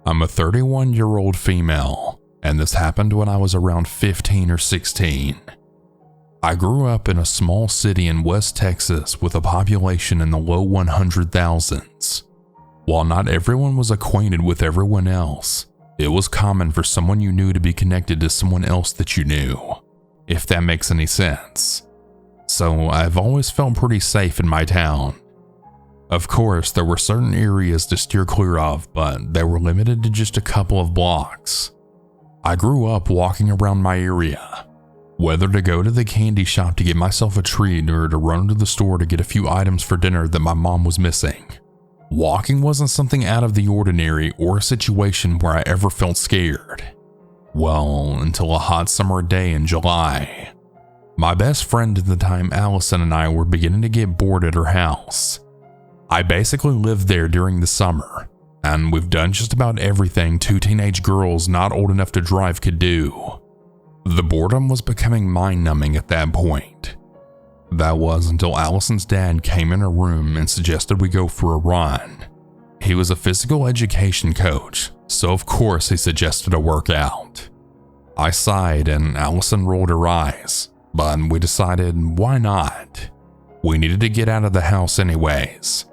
I'm a 31-year-old female, and this happened when I was around 15 or 16. I grew up in a small city in West Texas with a population in the low 100,000s. While not everyone was acquainted with everyone else, it was common for someone you knew to be connected to someone else that you knew, if that makes any sense. So I've always felt pretty safe in my town. Of course, there were certain areas to steer clear of, but they were limited to just a couple of blocks. I grew up walking around my area, whether to go to the candy shop to get myself a treat or to run to the store to get a few items for dinner that my mom was missing. Walking wasn't something out of the ordinary or a situation where I ever felt scared. Well, until a hot summer day in July. My best friend at the time, Allison, and I were beginning to get bored at her house. I basically lived there during the summer, and we've done just about everything two teenage girls not old enough to drive could do. The boredom was becoming mind-numbing at that point. That was until Allison's dad came in her room and suggested we go for a run. He was a physical education coach, so of course he suggested a workout. I sighed and Allison rolled her eyes, but we decided why not? We needed to get out of the house anyways.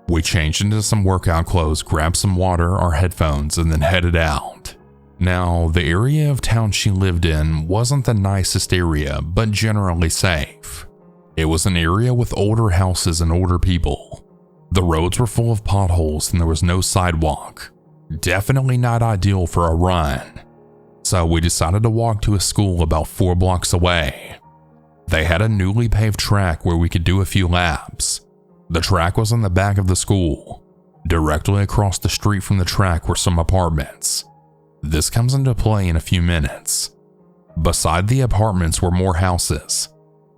We changed into some workout clothes, grabbed some water, our headphones, and then headed out. Now, the area of town she lived in wasn't the nicest area, but generally safe. It was an area with older houses and older people. The roads were full of potholes and there was no sidewalk. Definitely not ideal for a run. So we decided to walk to a school about 4 blocks away. They had a newly paved track where we could do a few laps. The track was in the back of the school. Directly across the street from the track were some apartments. This comes into play in a few minutes. Beside the apartments were more houses.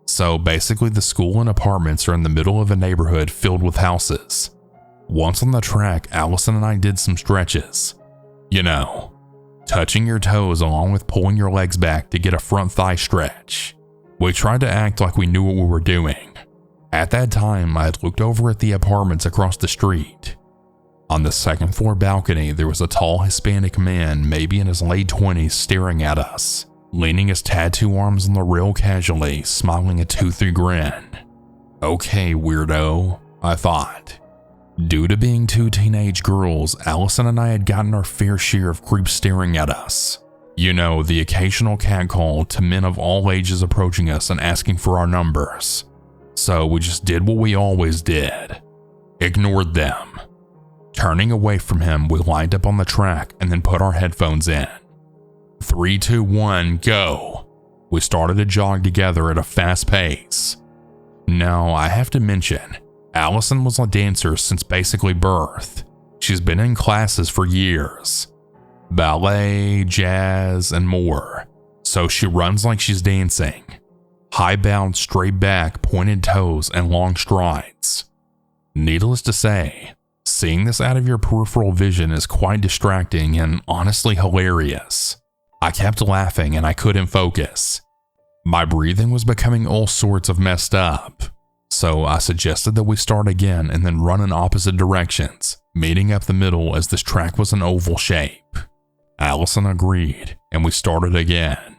So basically the school and apartments are in the middle of a neighborhood filled with houses. Once on the track, Allison and I did some stretches. You know, touching your toes along with pulling your legs back to get a front thigh stretch. We tried to act like we knew what we were doing. At that time, I had looked over at the apartments across the street. On the second floor balcony, there was a tall Hispanic man, maybe in his late 20s, staring at us, leaning his tattoo arms on the rail casually, smiling a toothy grin. Okay, weirdo, I thought. Due to being 2 teenage girls, Allison and I had gotten our fair share of creeps staring at us. You know, the occasional catcall to men of all ages approaching us and asking for our numbers. So we just did what we always did. Ignored them. Turning away from him, we lined up on the track and then put our headphones in. 3, 2, 1, go. We started to jog together at a fast pace. Now, I have to mention, Allison was a dancer since basically birth. She's been in classes for years. Ballet, jazz, and more. So she runs like she's dancing. High bound, straight back, pointed toes, and long strides. Needless to say, seeing this out of your peripheral vision is quite distracting and honestly hilarious. I kept laughing and I couldn't focus. My breathing was becoming all sorts of messed up. So I suggested that we start again and then run in opposite directions, meeting up the middle as this track was an oval shape. Allison agreed, and we started again.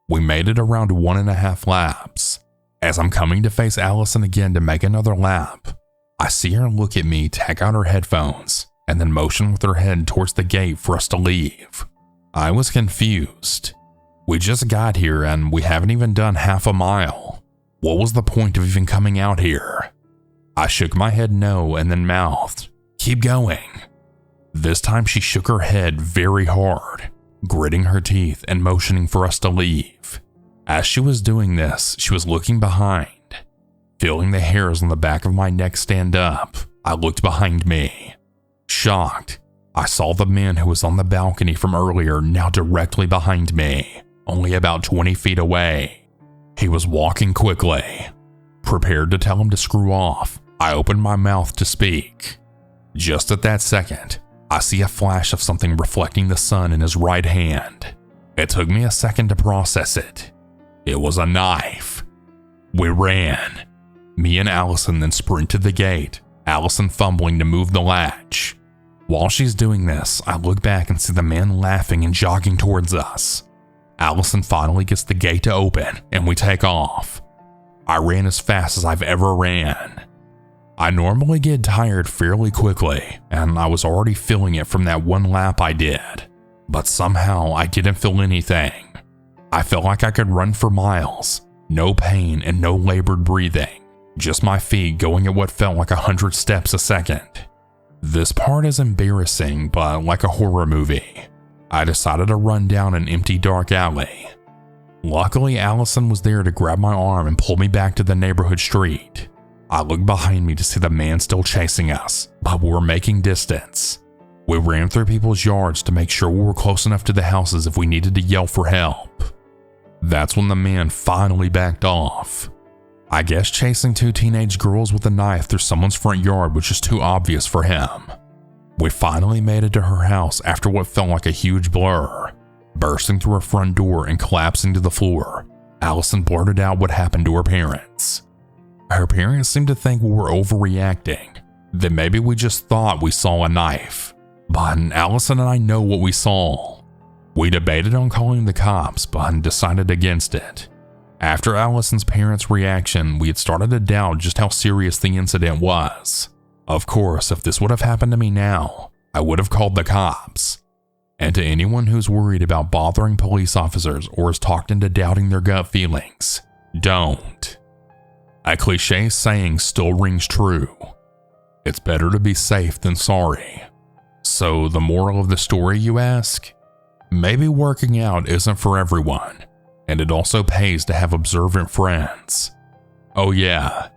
We made it around 1.5 laps. As I'm coming to face Allison again to make another lap, I see her look at me, take out her headphones, and then motion with her head towards the gate for us to leave. I was confused. We just got here and we haven't even done half a mile. What was the point of even coming out here? I shook my head no and then mouthed, "Keep going." This time she shook her head very hard, gritting her teeth and motioning for us to leave. As she was doing this, she was looking behind. Feeling the hairs on the back of my neck stand up, I looked behind me. Shocked, I saw the man who was on the balcony from earlier now directly behind me, only about 20 feet away. He was walking quickly. Prepared to tell him to screw off, I opened my mouth to speak. Just at that second, I see a flash of something reflecting the sun in his right hand. It took me a second to process it. It was a knife. We ran. Me and Allison then sprinted to the gate, Allison fumbling to move the latch. While she's doing this, I look back and see the man laughing and jogging towards us. Allison finally gets the gate to open and we take off. I ran as fast as I've ever ran. I normally get tired fairly quickly, and I was already feeling it from that one lap I did. But somehow I didn't feel anything. I felt like I could run for miles. No pain and no labored breathing. Just my feet going at what felt like 100 steps a second. This part is embarrassing, but like a horror movie. I decided to run down an empty dark alley. Luckily, Allison was there to grab my arm and pull me back to the neighborhood street. I looked behind me to see the man still chasing us, but we were making distance. We ran through people's yards to make sure we were close enough to the houses if we needed to yell for help. That's when the man finally backed off. I guess chasing 2 teenage girls with a knife through someone's front yard was just too obvious for him. We finally made it to her house after what felt like a huge blur. Bursting through her front door and collapsing to the floor, Allison blurted out what happened to her parents. Her parents seemed to think we were overreacting, that maybe we just thought we saw a knife. But Allison and I know what we saw. We debated on calling the cops, but decided against it. After Allison's parents' reaction, we had started to doubt just how serious the incident was. Of course, if this would have happened to me now, I would have called the cops. And to anyone who's worried about bothering police officers or is talked into doubting their gut feelings, don't. A cliche saying still rings true. It's better to be safe than sorry. So the moral of the story, you ask? Maybe working out isn't for everyone, and it also pays to have observant friends. Oh yeah,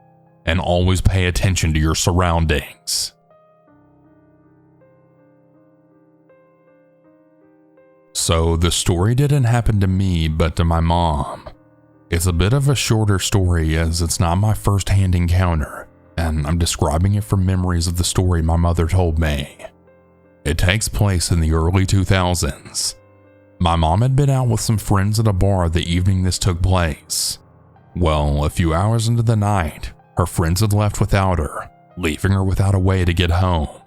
and always pay attention to your surroundings. So the story didn't happen to me, but to my mom. It's a bit of a shorter story as it's not my first-hand encounter, and I'm describing it from memories of the story my mother told me. It takes place in the early 2000s. My mom had been out with some friends at a bar the evening this took place. Well, a few hours into the night, her friends had left without her, leaving her without a way to get home.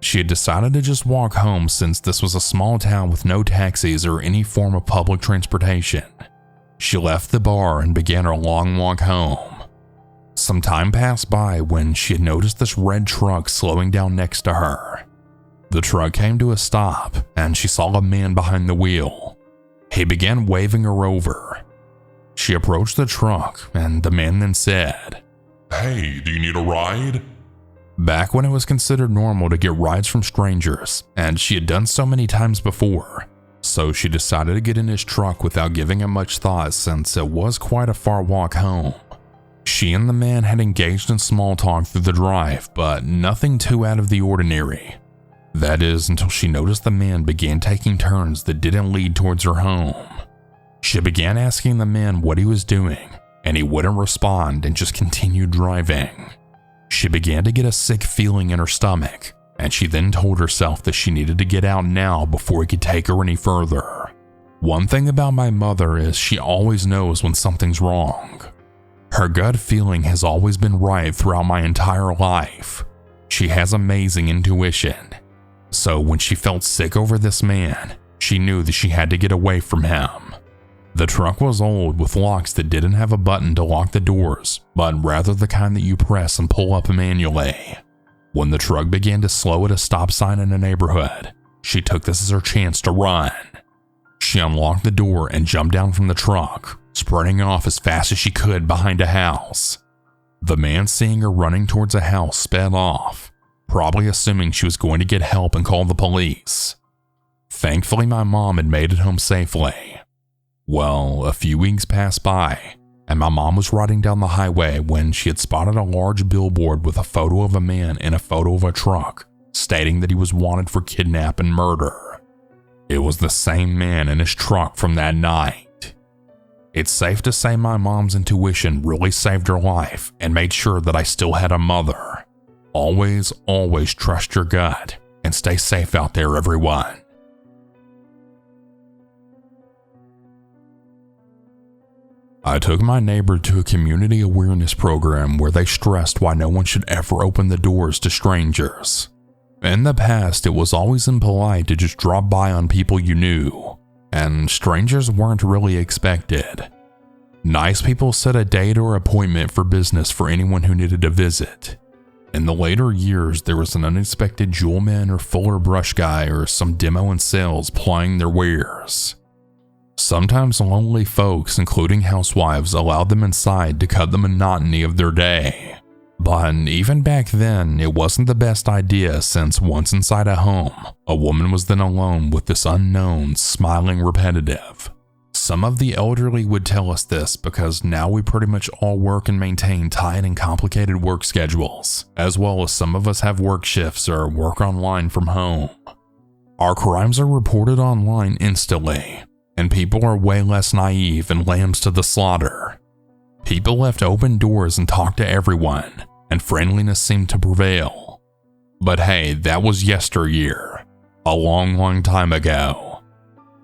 She had decided to just walk home since this was a small town with no taxis or any form of public transportation. She left the bar and began her long walk home. Some time passed by when she had noticed this red truck slowing down next to her. The truck came to a stop and she saw a man behind the wheel. He began waving her over. She approached the truck and the man then said, "Hey, do you need a ride?" Back when it was considered normal to get rides from strangers, and she had done so many times before, so she decided to get in his truck without giving it much thought since it was quite a far walk home. She and the man had engaged in small talk through the drive, but nothing too out of the ordinary. That is, until she noticed the man began taking turns that didn't lead towards her home. She began asking the man what he was doing, and he wouldn't respond and just continued driving. She began to get a sick feeling in her stomach, and she then told herself that she needed to get out now before he could take her any further. One thing about my mother is she always knows when something's wrong. Her gut feeling has always been right throughout my entire life. She has amazing intuition. So when she felt sick over this man, she knew that she had to get away from him. The truck was old with locks that didn't have a button to lock the doors, but rather the kind that you press and pull up manually. When the truck began to slow at a stop sign in a neighborhood, she took this as her chance to run. She unlocked the door and jumped down from the truck, sprinting off as fast as she could behind a house. The man, seeing her running towards a house, sped off, probably assuming she was going to get help and call the police. Thankfully, my mom had made it home safely. Well, a few weeks passed by, and my mom was riding down the highway when she had spotted a large billboard with a photo of a man and a photo of a truck, stating that he was wanted for kidnap and murder. It was the same man in his truck from that night. It's safe to say my mom's intuition really saved her life and made sure that I still had a mother. Always, always trust your gut and stay safe out there, everyone. I took my neighbor to a community awareness program where they stressed why no one should ever open the doors to strangers. In the past, it was always impolite to just drop by on people you knew, and strangers weren't really expected. Nice people set a date or appointment for business for anyone who needed a visit. In the later years, there was an unexpected jewel man or fuller brush guy or some demo in sales plying their wares. Sometimes lonely folks, including housewives, allowed them inside to cut the monotony of their day. But even back then, it wasn't the best idea since once inside a home, a woman was then alone with this unknown, smiling repetitive. Some of the elderly would tell us this because now we pretty much all work and maintain tight and complicated work schedules, as well as some of us have work shifts or work online from home. Our crimes are reported online instantly, and people are way less naive and lambs to the slaughter. People left open doors and talked to everyone, and friendliness seemed to prevail. But hey, that was yesteryear, a long time ago.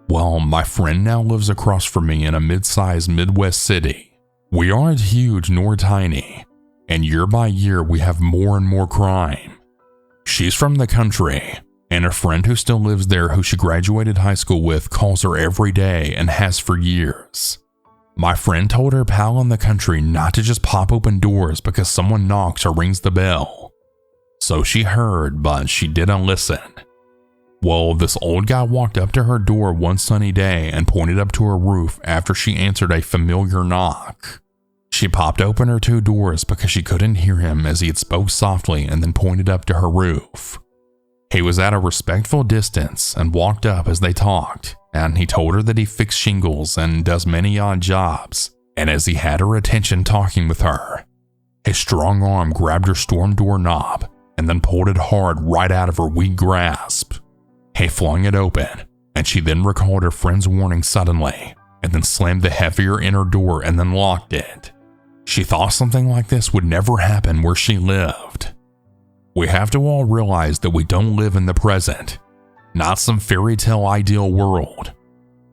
Well, my friend now lives across from me in a mid-sized Midwest city. We aren't huge nor tiny, and year by year we have more and more crime. She's from the country, and a friend who still lives there who she graduated high school with calls her every day and has for years. My friend told her pal in the country not to just pop open doors because someone knocks or rings the bell. So she heard, but she didn't listen. Well, this old guy walked up to her door one sunny day and pointed up to her roof after she answered a familiar knock. She popped open her two doors because she couldn't hear him as he had spoke softly and then pointed up to her roof. He was at a respectful distance and walked up as they talked, and he told her that he fixed shingles and does many odd jobs, and as he had her attention talking with her, his strong arm grabbed her storm door knob and then pulled it hard right out of her weak grasp. He flung it open, and she then recalled her friend's warning suddenly, and then slammed the heavier inner door and then locked it. She thought something like this would never happen where she lived. We have to all realize that we don't live in the present, not some fairy tale ideal world.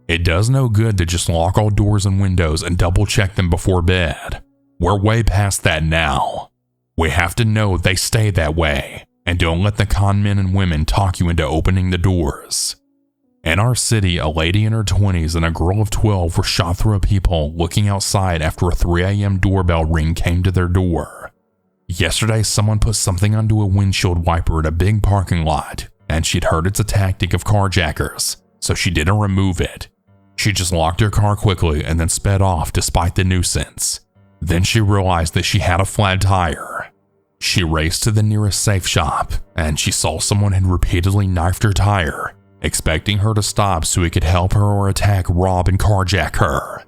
It does no good to just lock all doors and windows and double check them before bed. We're way past that now. We have to know they stay that way. And don't let the con men and women talk you into opening the doors. In our city, a lady in her 20s and a girl of 12 were shot through a peephole looking outside after a 3 a.m. doorbell ring came to their door. Yesterday, someone put something onto a windshield wiper at a big parking lot, and she'd heard it's a tactic of carjackers, so she didn't remove it. She just locked her car quickly and then sped off despite the nuisance. Then she realized that she had a flat tire. She raced to the nearest safe shop, and she saw someone had repeatedly knifed her tire, expecting her to stop so he could help her or attack, rob, and carjack her.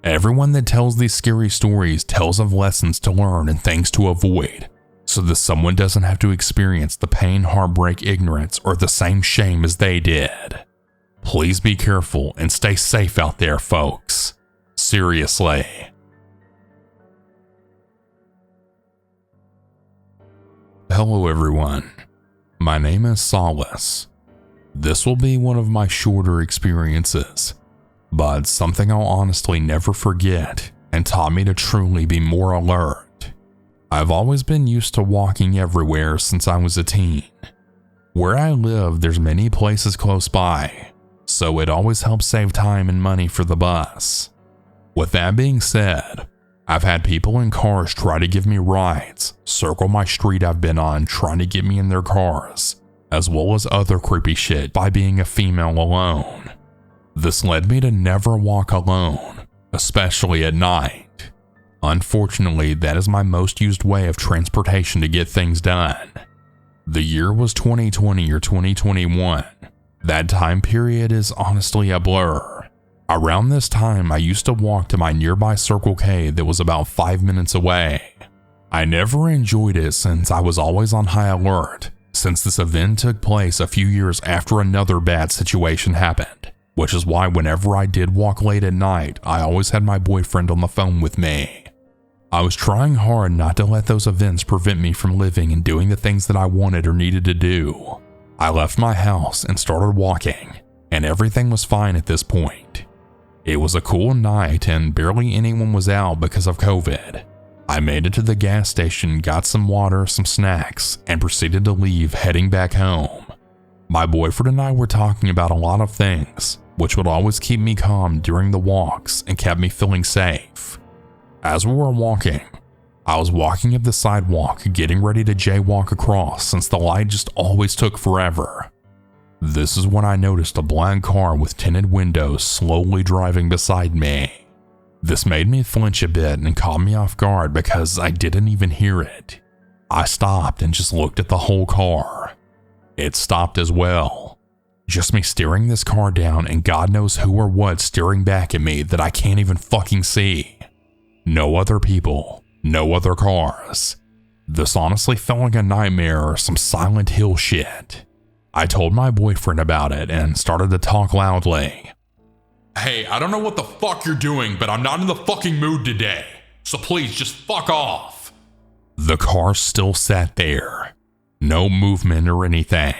Everyone that tells these scary stories tells of lessons to learn and things to avoid, so that someone doesn't have to experience the pain, heartbreak, ignorance, or the same shame as they did. Please be careful and stay safe out there, folks. Seriously. Hello everyone, my name is Solace. This will be one of my shorter experiences, but something I'll honestly never forget and taught me to truly be more alert. I've always been used to walking everywhere since I was a teen. Where I live, there's many places close by, so it always helps save time and money for the bus. With that being said, I've had people in cars try to give me rides, circle my street I've been on trying to get me in their cars, as well as other creepy shit by being a female alone. This led me to never walk alone, especially at night. Unfortunately, that is my most used way of transportation to get things done. The year was 2020 or 2021. That time period is honestly a blur. Around this time, I used to walk to my nearby Circle K that was about 5 minutes away. I never enjoyed it since I was always on high alert, since this event took place a few years after another bad situation happened, which is why whenever I did walk late at night, I always had my boyfriend on the phone with me. I was trying hard not to let those events prevent me from living and doing the things that I wanted or needed to do. I left my house and started walking, and everything was fine at this point. It was a cool night and barely anyone was out because of COVID. I made it to the gas station, got some water, some snacks, and proceeded to leave, heading back home. My boyfriend and I were talking about a lot of things, which would always keep me calm during the walks and kept me feeling safe. As we were walking, I was walking up the sidewalk, getting ready to jaywalk across since the light just always took forever. This is when I noticed a black car with tinted windows slowly driving beside me. This made me flinch a bit and caught me off guard because I didn't even hear it. I stopped and just looked at the whole car. It stopped as well. Just me staring this car down and God knows who or what staring back at me that I can't even fucking see. No other people, no other cars. This honestly felt like a nightmare or some Silent Hill shit. I told my boyfriend about it and started to talk loudly. Hey, I don't know what the fuck you're doing, but I'm not in the fucking mood today. So please just fuck off. The car still sat there. No movement or anything.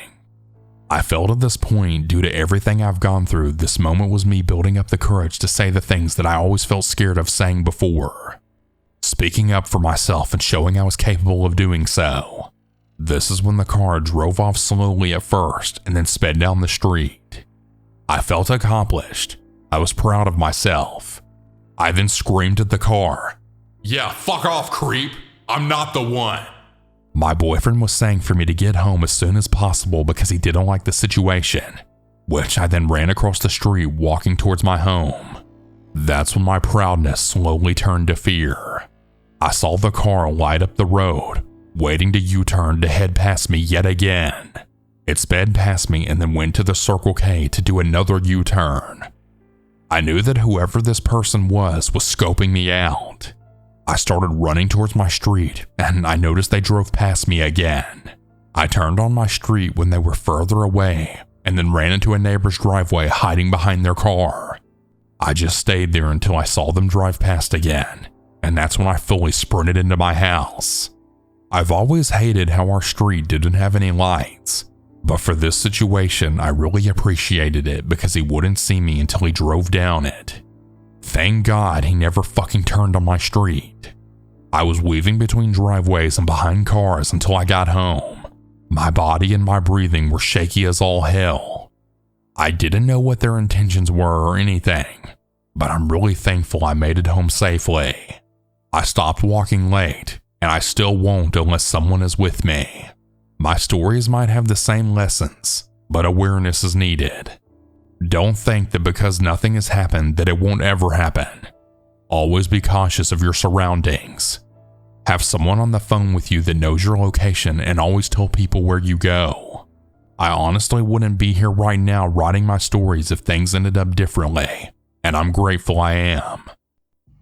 I felt at this point, due to everything I've gone through, this moment was me building up the courage to say the things that I always felt scared of saying before. Speaking up for myself and showing I was capable of doing so. This is when the car drove off slowly at first and then sped down the street. I felt accomplished. I was proud of myself. I then screamed at the car. Yeah, fuck off, creep. I'm not the one. My boyfriend was saying for me to get home as soon as possible because he didn't like the situation, which I then ran across the street walking towards my home. That's when my proudness slowly turned to fear. I saw the car light up the road, waiting to U-turn to head past me yet again. It sped past me and then went to the Circle K to do another U-turn. I knew that whoever this person was scoping me out. I started running towards my street and I noticed they drove past me again. I turned on my street when they were further away and then ran into a neighbor's driveway hiding behind their car. I just stayed there until I saw them drive past again, and that's when I fully sprinted into my house. I've always hated how our street didn't have any lights, but for this situation I really appreciated it because he wouldn't see me until he drove down it. Thank God he never fucking turned on my street. I was weaving between driveways and behind cars until I got home. My body and my breathing were shaky as all hell. I didn't know what their intentions were or anything, but I'm really thankful I made it home safely. I stopped walking late, and I still won't unless someone is with me. My stories might have the same lessons, but awareness is needed. Don't think that because nothing has happened that it won't ever happen. Always be cautious of your surroundings. Have someone on the phone with you that knows your location and always tell people where you go. I honestly wouldn't be here right now writing my stories if things ended up differently, and I'm grateful I am.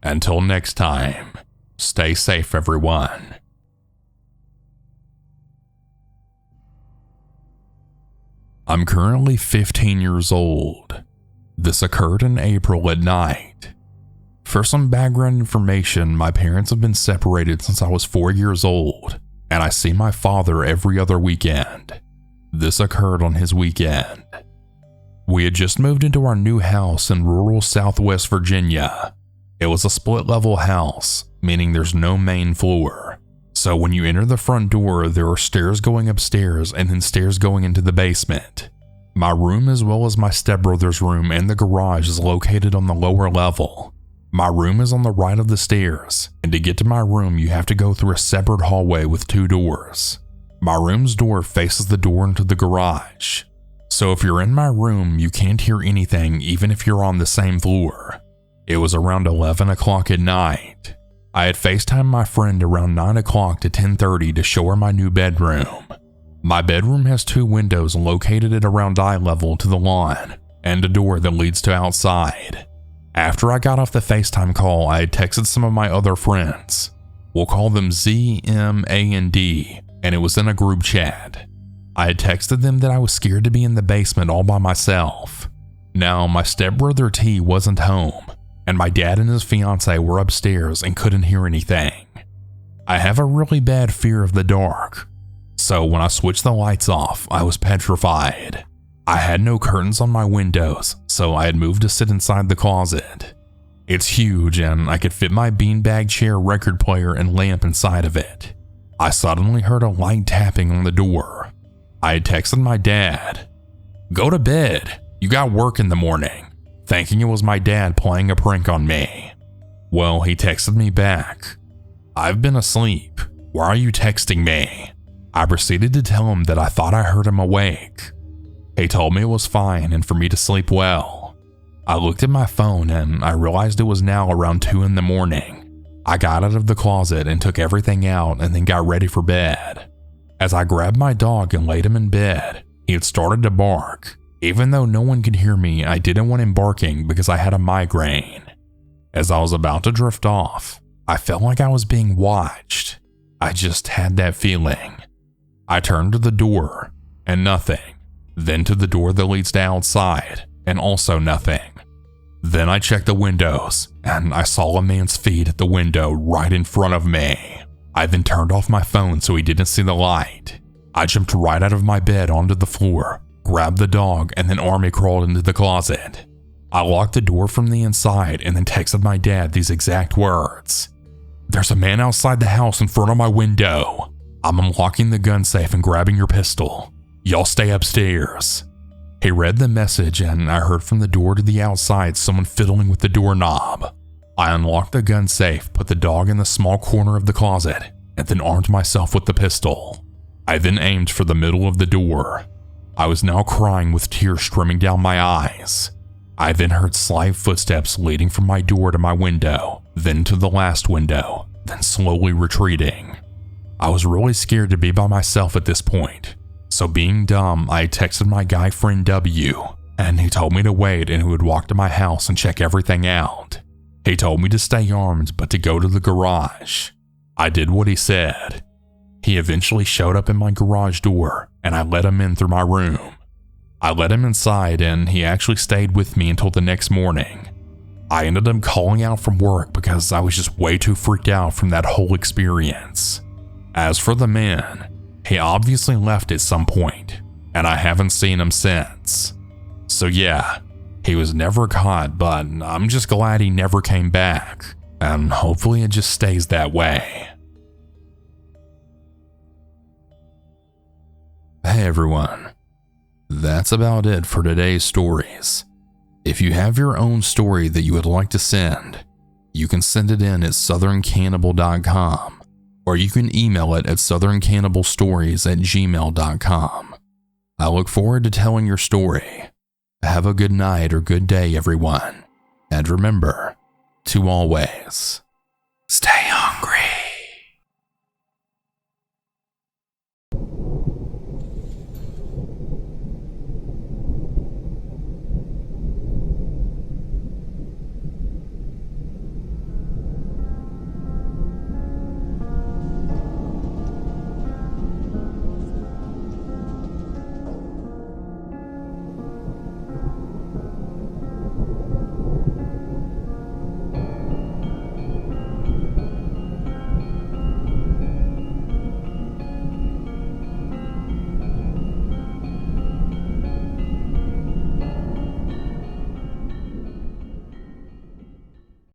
Until next time, stay safe, everyone. I'm currently 15 years old. This occurred in April at night. For some background information, my parents have been separated since I was 4 years old, and I see my father every other weekend. This occurred on his weekend. We had just moved into our new house in rural Southwest Virginia. It was a split-level house, meaning there's no main floor. So when you enter the front door, there are stairs going upstairs and then stairs going into the basement. My room, as well as my stepbrother's room and the garage, is located on the lower level. My room is on the right of the stairs, and to get to my room you have to go through a separate hallway with 2 doors. My room's door faces the door into the garage. So if you're in my room, you can't hear anything even if you're on the same floor. It was around 11 o'clock at night. I had FaceTimed my friend around 9 o'clock to 10:30 to show her my new bedroom. My bedroom has 2 windows located at around eye level to the lawn, and a door that leads to outside. After I got off the FaceTime call, I had texted some of my other friends. We'll call them Z, M, A, and D, and it was in a group chat. I had texted them that I was scared to be in the basement all by myself. Now, my stepbrother T wasn't home, and my dad and his fiance were upstairs and couldn't hear anything. I have a really bad fear of the dark, so when I switched the lights off, I was petrified. I had no curtains on my windows, so I had moved to sit inside the closet. It's huge and I could fit my beanbag chair, record player, and lamp inside of it. I suddenly heard a light tapping on the door. I had texted my dad, "Go to bed, you got work in the morning," thinking it was my dad playing a prank on me. Well, he texted me back, "I've been asleep. Why are you texting me?" I proceeded to tell him that I thought I heard him awake. He told me it was fine and for me to sleep well. I looked at my phone and I realized it was now around 2 in the morning. I got out of the closet and took everything out and then got ready for bed. As I grabbed my dog and laid him in bed, he had started to bark. Even though no one could hear me, I didn't want him barking because I had a migraine. As I was about to drift off, I felt like I was being watched. I just had that feeling. I turned to the door and nothing. Then to the door that leads to outside and also nothing. Then I checked the windows and I saw a man's feet at the window right in front of me. I then turned off my phone so he didn't see the light. I jumped right out of my bed onto the floor, grabbed the dog, and then army crawled into the closet. I locked the door from the inside and then texted my dad these exact words. "There's a man outside the house in front of my window. I'm unlocking the gun safe and grabbing your pistol. Y'all stay upstairs." He read the message and I heard from the door to the outside someone fiddling with the doorknob. I unlocked the gun safe, put the dog in the small corner of the closet, and then armed myself with the pistol. I then aimed for the middle of the door. I was now crying with tears streaming down my eyes. I then heard slight footsteps leading from my door to my window, then to the last window, then slowly retreating. I was really scared to be by myself at this point. So being dumb, I texted my guy friend W, and he told me to wait and he would walk to my house and check everything out. He told me to stay armed but to go to the garage. I did what he said. He eventually showed up in my garage door and I let him in through my room. I let him inside and he actually stayed with me until the next morning. I ended up calling out from work because I was just way too freaked out from that whole experience. As for the man, he obviously left at some point, and I haven't seen him since. So yeah, he was never caught, but I'm just glad he never came back, and hopefully it just stays that way. Hey everyone, that's about it for today's stories. If you have your own story that you would like to send, you can send it in at southerncannibal.com. or you can email it at southerncannibalstories@gmail.com. I look forward to telling your story. Have a good night or good day, everyone. And remember to always stay